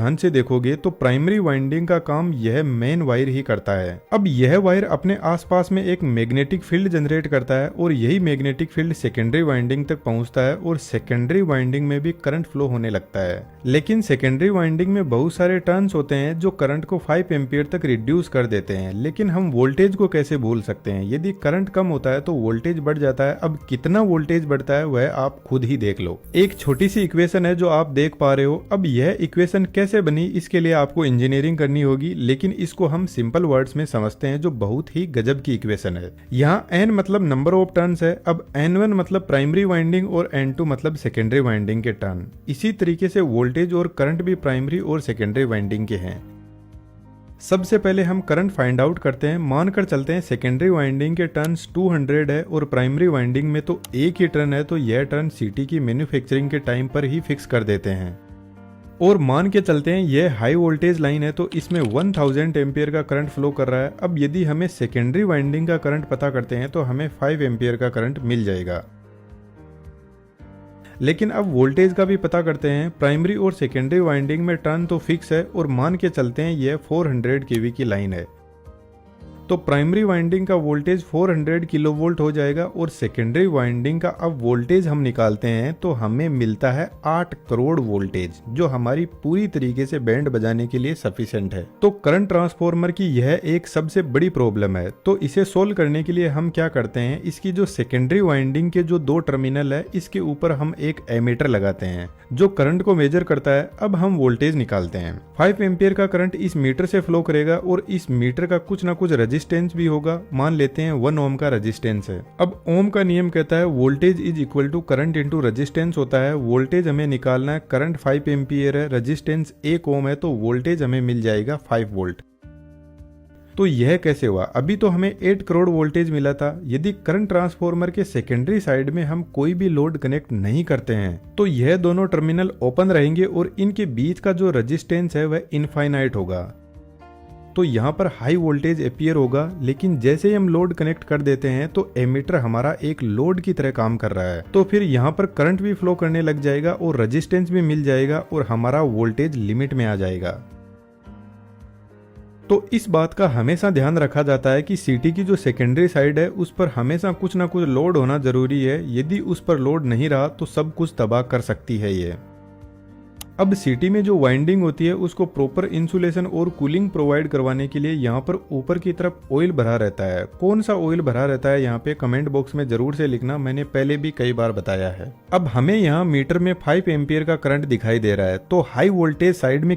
ध्यान से देखोगे तो प्राइमरी वाइंडिंग का काम यह मेन वायर ही करता है। अब यह वायर अपने आसपास में एक मैग्नेटिक फील्ड जनरेट करता है और यही मैग्नेटिक फील्ड सेकेंडरी वाइंडिंग तक पहुंचता है और सेकेंडरी वाइंडिंग में भी करंट फ्लो होने लगता है। लेकिन सेकेंडरी वाइंडिंग में बहुत सारे टर्न्स होते हैं जो करंट को 5 एम्पियर तक रिड्यूस कर देते हैं। लेकिन हम वोल्टेज को कैसे भूल सकते हैं? यदि करंट कम होता है तो वोल्टेज बढ़ जाता है। अब कितना वोल्टेज बढ़ता है वह आप खुद ही देख लो। एक छोटी सी इक्वेशन है जो आप देख पा रहे हो। अब यह इक्वेशन कैसे बनी इसके लिए आपको इंजीनियरिंग करनी होगी, लेकिन इसको हम सिंपल वर्ड्स में समझते हैं जो बहुत ही गजब की इक्वेशन है। यहाँ n मतलब नंबर ऑफ टर्न्स है। अब n1 मतलब प्राइमरी वाइंडिंग और n2 मतलब सेकेंडरी वाइंडिंग के टर्न। इसी तरीके से वोल्टेज और करंट भी प्राइमरी और सेकेंडरी वाइंडिंग के हैं। सबसे पहले हम करंट फाइंड आउट करते हैं। मानकर चलते हैं सेकेंडरी वाइंडिंग के टर्न्स 200 है और प्राइमरी वाइंडिंग में तो एक ही टर्न है, तो यह टर्न सीटी की मैन्युफैक्चरिंग के टाइम पर ही फिक्स कर देते हैं। और मान के चलते हैं यह हाई वोल्टेज लाइन है तो इसमें 1000 एम्पियर का करंट फ्लो कर रहा है। अब यदि हमें सेकेंडरी वाइंडिंग का करंट पता करते हैं तो हमें 5 एम्पियर का करंट मिल जाएगा। लेकिन अब वोल्टेज का भी पता करते हैं। प्राइमरी और सेकेंडरी वाइंडिंग में टर्न तो फिक्स है और मान के चलते हैं यह 400 केवी की लाइन है, तो प्राइमरी वाइंडिंग का वोल्टेज 400 किलोवोल्ट हो जाएगा और सेकेंडरी वाइंडिंग का अब वोल्टेज हम निकालते हैं तो हमें मिलता है 8 करोड़ वोल्टेज, जो हमारी पूरी तरीके से बैंड बजाने के लिए सफिशिएंट है। तो करंट ट्रांसफार्मर की यह एक सबसे बड़ी प्रॉब्लम है। तो इसे सोल्व करने के लिए हम क्या करते हैं, इसकी जो सेकेंडरी वाइंडिंग के जो 2 टर्मिनल है इसके ऊपर हम एक एमीटर लगाते हैं जो करंट को मेजर करता है। अब हम वोल्टेज निकालते हैं। 5 एम्पियर का करंट इस मीटर से फ्लो करेगा और इस मीटर का कुछ ना कुछ रेजिस्टेंस भी होगा। मान लेते हैं 1 ओम का रेजिस्टेंस है। अब ओम का नियम कहता है voltage is equal to current into resistance होता है। वोल्टेज हमें निकालना है, करंट 5 एम्पियर है, रेजिस्टेंस 1 ओम है, तो वोल्टेज हमें मिल जाएगा 5 वोल्ट। तो यह कैसे हुआ? अभी तो हमें 8 करोड़ वोल्टेज मिला था। यदि करंट ट्रांसफार्मर के सेकेंडरी साइड में हम कोई भी लोड कनेक्ट नहीं करते हैं तो यह दोनों टर्मिनल ओपन रहेंगे और इनके बीच का जो रेजिस्टेंस है वह इनफाइनाइट होगा। तो यहाँ पर हाई वोल्टेज अपीयर होगा। लेकिन जैसे ही हम लोड कनेक्ट कर देते हैं तो एमीटर हमारा एक लोड की तरह काम कर रहा है, तो फिर यहाँ पर करंट भी फ्लो करने लग जाएगा और रेजिस्टेंस भी मिल जाएगा और हमारा वोल्टेज लिमिट में आ जाएगा। तो इस बात का हमेशा ध्यान रखा जाता है कि सीटी की जो सेकेंडरी साइड है उस पर हमेशा कुछ ना कुछ लोड होना जरूरी है। यदि उस पर लोड नहीं रहा तो सब कुछ तबाह कर सकती है ये। अब सीटी में जो वाइंडिंग होती है उसको प्रॉपर इंसुलेशन और कूलिंग प्रोवाइड करवाने के लिए यहाँ पर ऊपर की तरफ ऑयल भरा रहता है। कौन सा ऑयल भरा रहता है यहाँ पे कमेंट बॉक्स में जरूर से लिखना, मैंने पहले भी कई बार बताया है। अब हमें यहाँ मीटर में 5 एम्पियर का करंट दिखाई दे रहा है, तो हाई वोल्टेज साइड में